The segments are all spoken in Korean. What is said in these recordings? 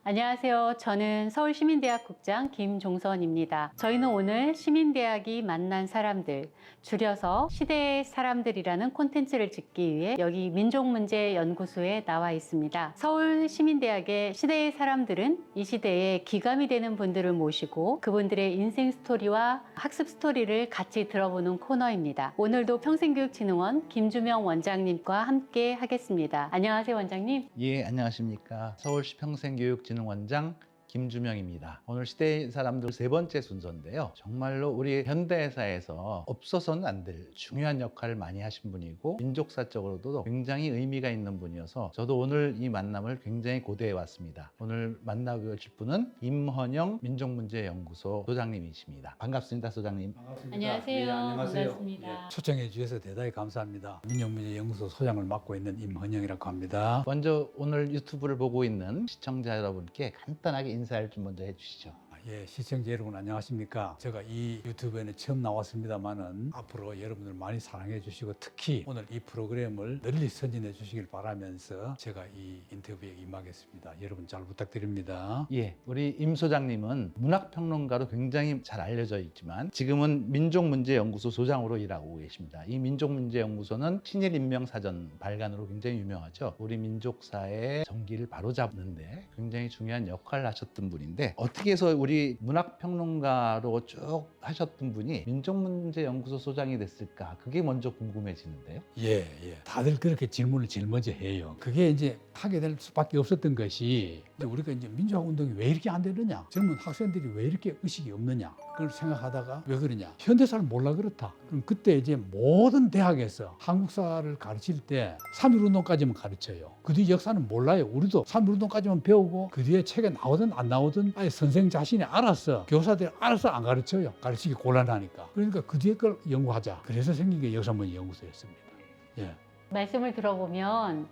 안녕하세요. 저는 서울시민대학 국장 김종선입니다. 저희는 오늘 시민대학이 만난 사람들, 줄여서 시대의 사람들이라는 콘텐츠를 찍기 위해 여기 민족문제연구소에 나와 있습니다. 서울시민대학의 시대의 사람들은 이 시대에 기감이 되는 분들을 모시고 그분들의 인생 스토리와 학습 스토리를 같이 들어보는 코너입니다. 오늘도 평생교육진흥원 김주명 원장님과 함께 하겠습니다. 안녕하세요, 원장님. 예, 안녕하십니까. 서울시 평생교육진흥원장 김주명입니다. 오늘 시대의 사람들 세 번째 순서인데요. 정말로 우리 현대사에서 없어서는 안 될 중요한 역할을 많이 하신 분이고 민족사적으로도 굉장히 의미가 있는 분이어서 저도 오늘 이 만남을 굉장히 고대해 왔습니다. 오늘 만나보실 분은 임헌영 민족문제연구소 소장님이십니다. 반갑습니다, 소장님. 반갑습니다. 안녕하세요. 네, 안녕하세요. 반갑습니다. 초청해 주셔서 대단히 감사합니다. 민족문제연구소 소장을 맡고 있는 임헌영이라고 합니다. 먼저 오늘 유튜브를 보고 있는 시청자 여러분께 간단하게 인사를 좀 먼저 해주시죠. 예, 시청자 여러분 안녕하십니까? 제가 이 유튜브에는 처음 나왔습니다만은 앞으로 여러분들 많이 사랑해 주시고 특히 오늘 이 프로그램을 널리 선진해 주시길 바라면서 제가 이 인터뷰에 임하겠습니다. 여러분 잘 부탁드립니다. 예, 우리 임 소장님은 문학평론가로 굉장히 잘 알려져 있지만 지금은 민족문제연구소 소장으로 일하고 계십니다. 이 민족문제연구소는 신일인명사전 발간으로 굉장히 유명하죠. 우리 민족사의 전기를 바로잡는데 굉장히 중요한 역할을 하셨던 분인데 어떻게 해서 우리 문학평론가로 쭉 하셨던 분이 민족문제연구소 소장이 됐을까? 그게 먼저 궁금해지는데요. 예. 다들 그렇게 질문을 제일 먼저 해요. 그게 이제 하게 될 수밖에 없었던 것이 이제 우리가 이제 민주화 운동이 왜 이렇게 안 되느냐? 젊은 학생들이 왜 이렇게 의식이 없느냐? 그걸 생각하다가 왜 그러냐? 현대사를 몰라 그렇다. 그럼 그때 이제 모든 대학에서 한국사를 가르칠 때 3.1 운동까지만 가르쳐요. 그 뒤 역사는 몰라요. 우리도 3.1 운동까지만 배우고 그 뒤에 책에 나오든 안 나오든 아예 선생 자신이 알아서 교사들이 알아서 안 가르쳐요. 가르치기 곤란하니까. 그러니까 그 뒤에 걸 연구하자. 그래서 생긴 게 역사문제연구소였습니다. 예. 말씀을 들어보면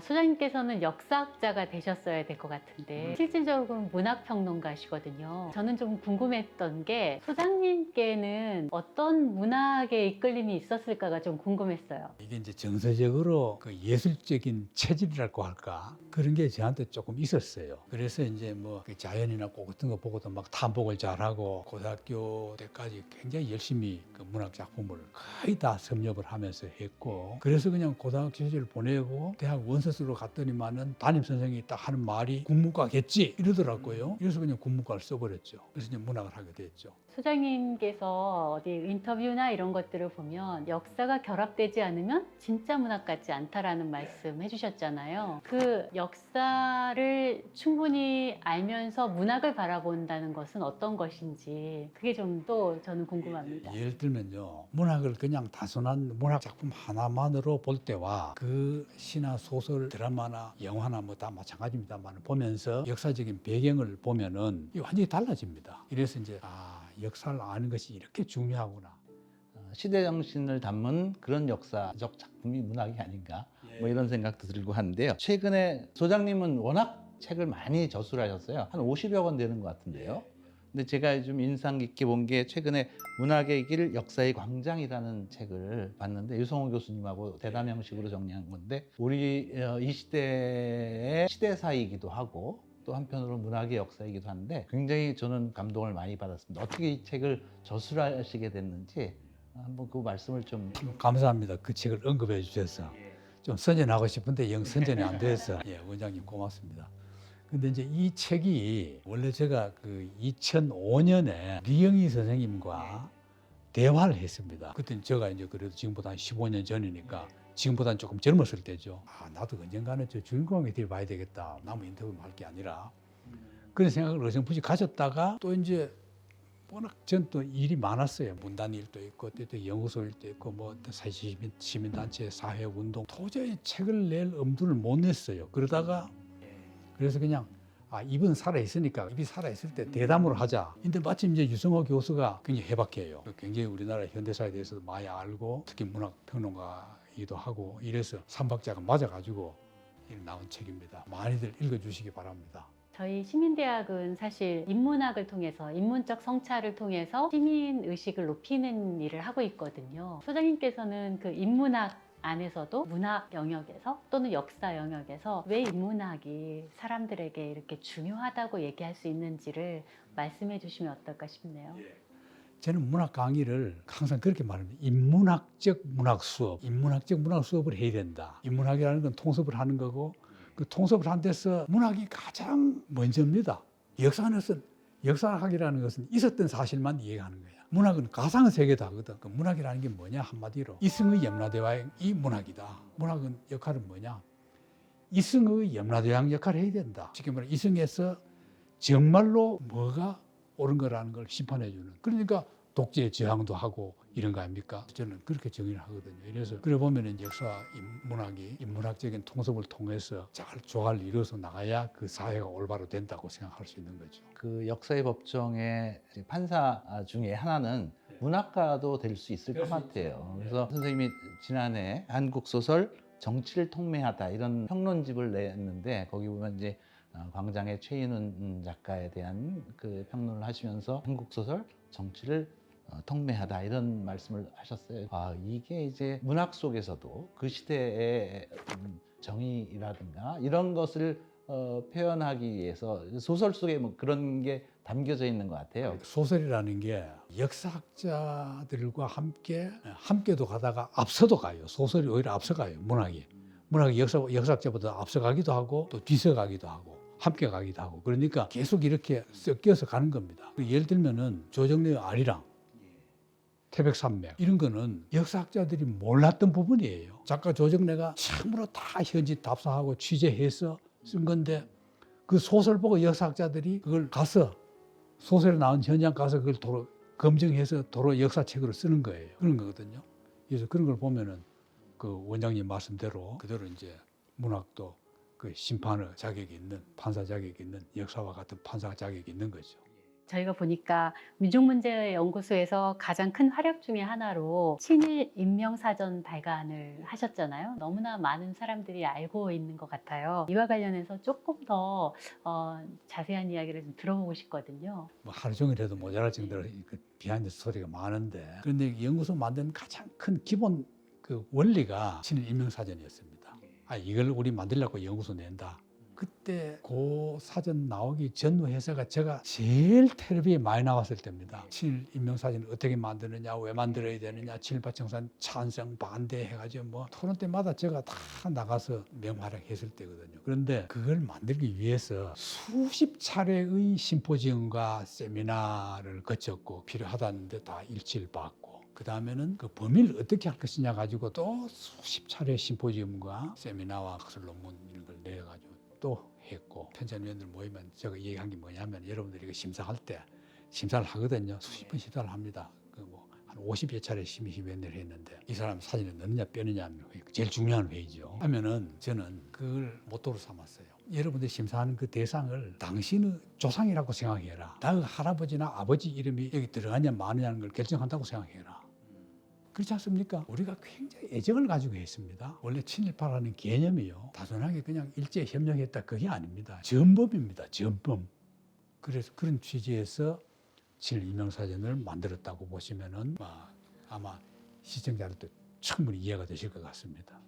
소장님께서는 역사학자가 되셨어야 될 것 같은데 실질적으로 문학평론가시거든요. 저는 좀 궁금했던 게 소장님께는 어떤 문학의 이끌림이 있었을까가 좀 궁금했어요. 이게 이제 정서적으로 그 예술적인 체질이랄까 할까 그런 게 저한테 조금 있었어요. 그래서 이제 뭐 자연이나 꽃 같은 거 보고도 막 탐복을 잘하고 고등학교 때까지 굉장히 열심히 그 문학 작품을 거의 다 섭렵을 하면서 했고 그래서 그냥 고등학교 시절을 보내고 대학 원서스로 갔더니만은 담임 선생님이 딱 하는 말이 국문과겠지 이러더라고요. 그래서 그냥 국문과를 써버렸죠. 그래서 이제 문학을 하게 됐죠. 소장님께서 어디 인터뷰나 이런 것들을 보면 역사가 결합되지 않으면 진짜 문학 같지 않다라는 말씀 해주셨잖아요. 그 역사를 충분히 알면서 문학을 바라본다는 것은 어떤 것인지 그게 좀 또 저는 궁금합니다. 예를 들면요. 문학을 그냥 단순한 문학 작품 하나만으로 볼 때와 그 시나 소설, 드라마나 영화나 뭐 다 마찬가지입니다만 보면서 역사적인 배경을 보면은 이게 완전히 달라집니다. 이래서 이제 역사를 아는 것이 이렇게 중요하구나. 시대 정신을 담은 그런 역사적 작품이 문학이 아닌가 뭐 이런 생각도 들고 하는데요. 최근에 소장님은 워낙 책을 많이 저술하셨어요. 한 50여 권 되는 것 같은데요. 근데 제가 좀 인상 깊게 본 게 최근에 문학의 길 역사의 광장이라는 책을 봤는데 유성호 교수님하고 대담 형식으로 정리한 건데 우리 이 시대의 시대사이기도 하고 또 한편으로 문학의 역사이기도 한데 굉장히 저는 감동을 많이 받았습니다. 어떻게 이 책을 저술하시게 됐는지 한번 그 말씀을 좀. 감사합니다. 그 책을 언급해 주셔서 좀 선전하고 싶은데 영 선전이 안 돼서 원장님 고맙습니다. 근데 이제 이 책이 원래 제가 그 2005년에 리영희 선생님과 대화를 했습니다. 그때는 제가 이제 그래도 지금보다 한 15년 전이니까 지금보다는 조금 젊었을 때죠. 나도 언젠가는 저 주인공의 뒤를 봐야 되겠다. 남의 인터뷰만 할 게 아니라. 그런 생각을 어렴풋이 가졌다가 또 이제 워낙 전 또 일이 많았어요. 문단 일도 있고 또 연구소 일도 있고 뭐 시민단체 사회운동 도저히 책을 낼 엄두를 못 냈어요. 그러다가 그래서 그냥 입은 살아있으니까 입이 살아있을 때 대담으로 하자. 근데 마침 이제 유성호 교수가 굉장히 해박해요. 굉장히 우리나라 현대사에 대해서도 많이 알고 특히 문학평론가이기도 하고 이래서 삼박자가 맞아가지고 나온 책입니다. 많이들 읽어주시기 바랍니다. 저희 시민대학은 사실 인문학을 통해서 인문적 성찰을 통해서 시민의식을 높이는 일을 하고 있거든요. 소장님께서는 그 인문학 안에서도 문학 영역에서 또는 역사 영역에서 왜 인문학이 사람들에게 이렇게 중요하다고 얘기할 수 있는지를 말씀해 주시면 어떨까 싶네요. 저는 문학 강의를 항상 그렇게 말합니다. 인문학적 문학 수업, 인문학적 문학 수업을 해야 된다. 인문학이라는 건 통섭을 하는 거고 그 통섭을 한 데서 문학이 가장 먼저입니다. 역사학이라는 것은 있었던 사실만 이해하는 거야. 문학은 가상 세계다 하거든. 그 문학이라는 게 뭐냐 한마디로 이승의 염라대왕이 문학이다. 문학은 역할은 뭐냐? 이승의 염라대왕 역할을 해야 된다. 쉽게 말해 이승에서 정말로 뭐가 옳은 거라는 걸 심판해 주는. 그러니까 독재에 저항도 하고 이런 거 아닙니까? 저는 그렇게 정의를 하거든요. 그래서 그래 보면 이제 역사 인문학이 인문학적인 통섭을 통해서 잘 조화를 이루어서 나가야 그 사회가 올바로 된다고 생각할 수 있는 거죠. 그 역사의 법정의 판사 중에 하나는 문학가도 될 수 있을 것 같아요. 그래서 선생님이 지난해 한국 소설 정치를 통매하다 이런 평론집을 냈는데 거기 보면 이제 광장의 최인훈 작가에 대한 그 평론을 하시면서 한국 소설 정치를 통매하다 이런 말씀을 하셨어요. 이게 이제 문학 속에서도 그 시대의 정의라든가 이런 것을 표현하기 위해서 소설 속에 뭐 그런 게 담겨져 있는 것 같아요. 소설이라는 게 역사학자들과 함께도 가다가 앞서도 가요. 소설이 오히려 앞서가요. 문학이 역사학자보다 앞서가기도 하고 또 뒤서가기도 하고 함께 가기도 하고 그러니까 계속 이렇게 섞여서 가는 겁니다. 예를 들면은 조정래의 아리랑, 태백산맥 이런 거는 역사학자들이 몰랐던 부분이에요. 작가 조정래가 참으로 다 현지 답사하고 취재해서 쓴 건데 그 소설 보고 역사학자들이 그걸 가서 소설에 나온 현장 가서 그걸 도로 검증해서 도로 역사책으로 쓰는 거예요. 그런 거거든요. 그래서 그런 걸 보면은 그 원장님 말씀대로 그대로 이제 문학도 그 심판의 자격이 있는 판사 자격이 있는 역사와 같은 판사 자격이 있는 거죠. 저희가 보니까 민족문제연구소에서 가장 큰 활약 중에 하나로 친일 인명사전 발간을 하셨잖아요. 너무나 많은 사람들이 알고 있는 것 같아요. 이와 관련해서 조금 더 자세한 이야기를 좀 들어보고 싶거든요. 뭐 하루 종일 해도 모자랄 정도로 그 비하인드 스토리가 많은데 그런데 연구소 만드는 가장 큰 기본 그 원리가 친일 인명사전이었습니다. 이걸 우리 만들려고 연구소 낸다. 그때 그 사전 나오기 전 회사가 제가 제일 텔레비에 많이 나왔을 때입니다. 친일 인명사전을 어떻게 만드느냐, 왜 만들어야 되느냐, 친일파청산 찬성, 반대 해가지고 뭐 토론 때마다 제가 다 나가서 명활약했을 때거든요. 그런데 그걸 만들기 위해서 수십 차례의 심포지엄과 세미나를 거쳤고 필요하다는데 다 일치를 받고 그 다음에는 그 범위를 어떻게 할 것이냐 가지고 또 수십 차례 심포지엄과 세미나와 학술 논문 이런 걸 내가지고 또 했고 편찬위원들 모이면 제가 얘기한 게 뭐냐면 여러분들이 이거 심사할 때 심사를 하거든요. 수십 번 심사를 합니다. 그 뭐 한 50여 차례 심의위원회를 했는데 이 사람 사진에 넣느냐 빼느냐 하는 회의, 제일 중요한 회의죠. 하면은 저는 그걸 모토로 삼았어요. 여러분들이 심사하는 그 대상을 당신의 조상이라고 생각해라. 나의 할아버지나 아버지 이름이 여기 들어가냐 마느냐는 걸 결정한다고 생각해라. 그렇지 않습니까? 우리가 굉장히 애정을 가지고 했습니다. 원래 친일파라는 개념이요. 단순하게 그냥 일제 협력했다 그게 아닙니다. 전범입니다. 전범. 그래서 그런 취지에서 친일 인명사전을 만들었다고 보시면은 아마 시청자들도 충분히 이해가 되실 것 같습니다.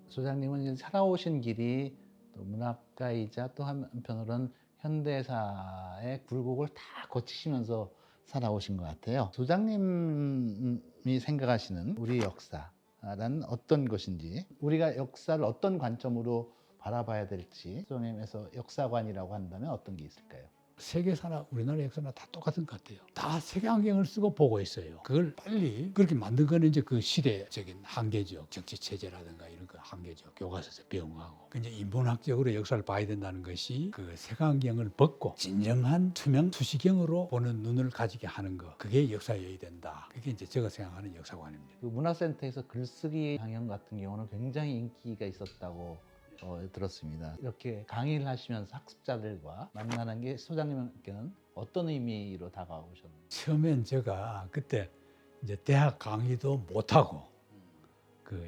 소장님은 이제 살아오신 길이 또 문학가이자 또 한편으로는 현대사의 굴곡을 다 거치시면서 살아오신 것 같아요. 소장님이 생각하시는 우리 역사란 어떤 것인지, 우리가 역사를 어떤 관점으로 바라봐야 될지, 소장님에서 역사관이라고 한다면 어떤 게 있을까요? 세계사나 우리나라 역사나 다 똑같은 것 같아요. 다 세계환경을 쓰고 보고 있어요. 그걸 빨리 그렇게 만든 거는 이제 그 시대적인 한계죠. 정치체제라든가 이런 거 한계죠. 교과서에서 배운 거하고. 근데 인문학적으로 역사를 봐야 된다는 것이 그 세계환경을 벗고 진정한 투명 투시경으로 보는 눈을 가지게 하는 거. 그게 역사여야 된다. 그게 이제 제가 생각하는 역사관입니다. 그 문화센터에서 글쓰기 강연 같은 경우는 굉장히 인기가 있었다고 들었습니다. 이렇게 강의를 하시면서 학습자들과 만나는 게 소장님께는 어떤 의미로 다가오셨나요? 처음엔 제가 그때 이제 대학 강의도 못하고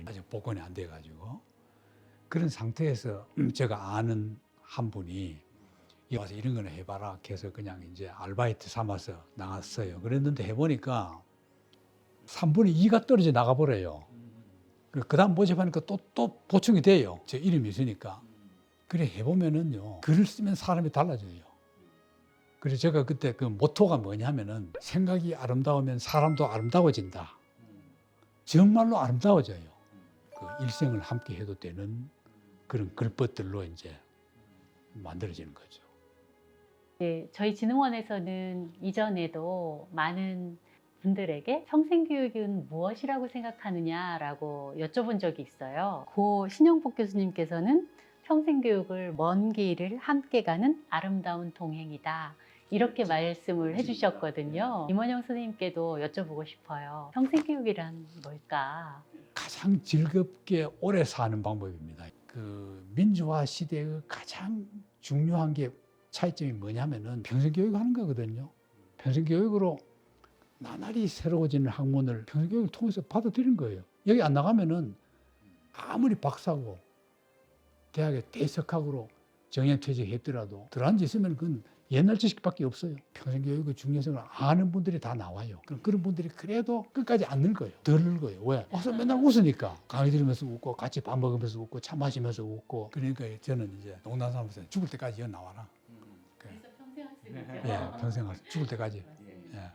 아직 복권이 안 돼가지고 그런 상태에서 제가 아는 한 분이 여기 와서 이런 거나 해봐라 해서 그냥 이제 아르바이트 삼아서 나갔어요. 그랬는데 해보니까 3분의 2가 떨어져 나가버려요. 그다음 모집하니까 또 보충이 돼요. 제 이름이 있으니까. 그래 해보면은요, 글을 쓰면 사람이 달라져요. 그래서 제가 그때 그 모토가 뭐냐면은 생각이 아름다우면 사람도 아름다워진다. 정말로 아름다워져요. 그 일생을 함께 해도 되는 그런 글벗들로 이제 만들어지는 거죠. 네, 저희 진흥원에서는 이전에도 많은 분들에게 평생교육은 무엇이라고 생각하느냐라고 여쭤본 적이 있어요. 고 신영복 교수님께서는 평생교육을 먼 길을 함께 가는 아름다운 동행이다. 이렇게 말씀을 해주셨거든요. 임원영 선생님께도 여쭤보고 싶어요. 평생교육이란 뭘까? 가장 즐겁게 오래 사는 방법입니다. 그 민주화 시대의 가장 중요한 게 차이점이 뭐냐면은 평생교육 하는 거거든요. 평생교육으로 나날이 새로워지는 학문을 평생교육을 통해서 받아들이는 거예요. 여기 안 나가면은 아무리 박사고 대학에 대석학으로 정년퇴직했더라도 들어앉아 있으면 그건 옛날 지식밖에 없어요. 평생교육의 중요성을 아는 분들이 다 나와요. 그런 분들이 그래도 끝까지 안 늙어요. 덜 늙어요. 왜? 와서 맨날 웃으니까. 강의 들으면서 웃고 같이 밥 먹으면서 웃고 차 마시면서 웃고. 그러니까 저는 이제 농담 삼아서 죽을 때까지 여기 나와라. 그래서 평생 할 수 있는 거죠? 예, 평생 할 수, 죽을 때까지. 예.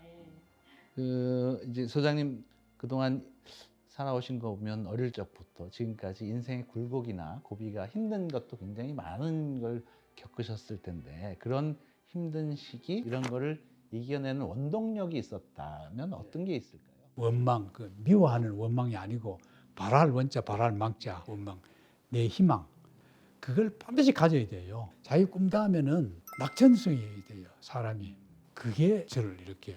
그 이제 소장님 그동안 살아오신 거 보면 어릴 적부터 지금까지 인생의 굴곡이나 고비가 힘든 것도 굉장히 많은 걸 겪으셨을 텐데 그런 힘든 시기 이런 거를 이겨내는 원동력이 있었다면 어떤 게 있을까요? 원망, 그 미워하는 원망이 아니고 바랄 원자, 바랄 망자, 원망, 내 희망. 그걸 반드시 가져야 돼요. 자기 꿈다하면은 낙천성이 돼요, 사람이. 그게 저를 이렇게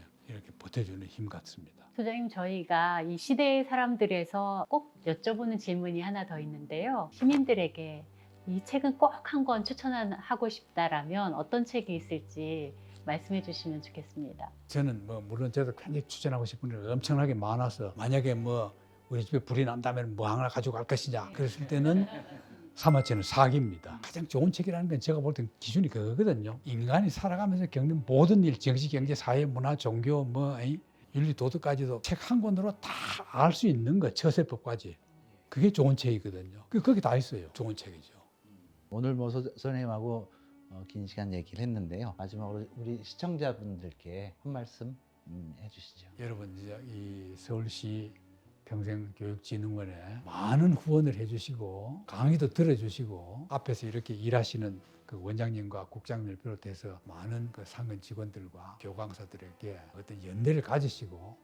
버텨주는 힘 같습니다. 소장님, 저희가 이 시대의 사람들에서 꼭 여쭤보는 질문이 하나 더 있는데요. 시민들에게 이 책은 꼭 한 권 추천하고 싶다라면 어떤 책이 있을지 말씀해 주시면 좋겠습니다. 저는 뭐 물론 저도 굉장히 추천하고 싶은 게 엄청나게 많아서 만약에 뭐 우리 집에 불이 난다면 뭐 하나 가지고 갈 것이냐 그랬을 때는 사마천의 사기입니다. 가장 좋은 책이라는 건 제가 볼 땐 기준이 그거거든요. 인간이 살아가면서 겪는 모든 일, 정치, 경제, 사회, 문화, 종교, 뭐 윤리, 도덕까지도 책 한 권으로 다 알 수 있는 거, 처세법까지. 그게 좋은 책이거든요. 거기 다 있어요. 좋은 책이죠. 오늘 뭐 선생님하고 긴 시간 얘기를 했는데요. 마지막으로 우리 시청자분들께 한 말씀 해주시죠. 여러분 이제 이 서울시 평생교육진흥원에 많은 후원을 해주시고 강의도 들어주시고 앞에서 이렇게 일하시는 그 원장님과 국장님을 비롯해서 많은 그 상근 직원들과 교강사들에게 어떤 연대를 가지시고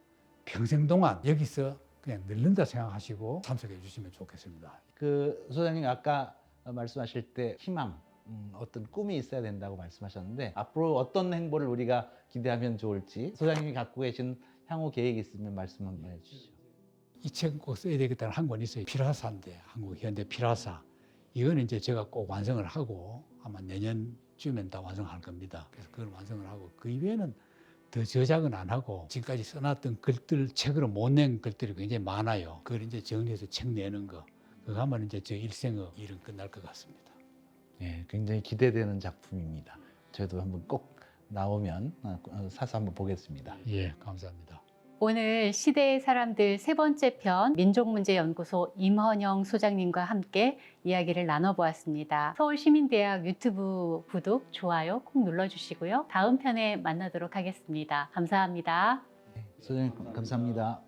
평생 동안 여기서 그냥 늙는다 생각하시고 참석해 주시면 좋겠습니다. 그 소장님 아까 말씀하실 때 희망, 어떤 꿈이 있어야 된다고 말씀하셨는데 앞으로 어떤 행보를 우리가 기대하면 좋을지 소장님이 갖고 계신 향후 계획이 있으면 말씀 한번 해주시죠. 이 책은 꼭 써야 되겠다는 한 권 있어요. 피라사인데 한국 현대 피라사. 이거는 이제 제가 꼭 완성을 하고 아마 내년쯤엔 다 완성할 겁니다. 그래서 그걸 완성을 하고 그 이외에는 더 저작은 안 하고 지금까지 써놨던 글들 책으로 못 낸 글들이 굉장히 많아요. 그걸 이제 정리해서 책 내는 거. 그거 하면 이제 저 일생의 일은 끝날 것 같습니다. 네, 굉장히 기대되는 작품입니다. 저희도 한번 꼭 나오면 사서 한번 보겠습니다. 예, 감사합니다. 오늘 시대의 사람들 세 번째 편 민족문제연구소 임헌영 소장님과 함께 이야기를 나눠보았습니다. 서울시민대학 유튜브 구독, 좋아요 꼭 눌러주시고요. 다음 편에 만나도록 하겠습니다. 감사합니다. 네, 소장님 감사합니다.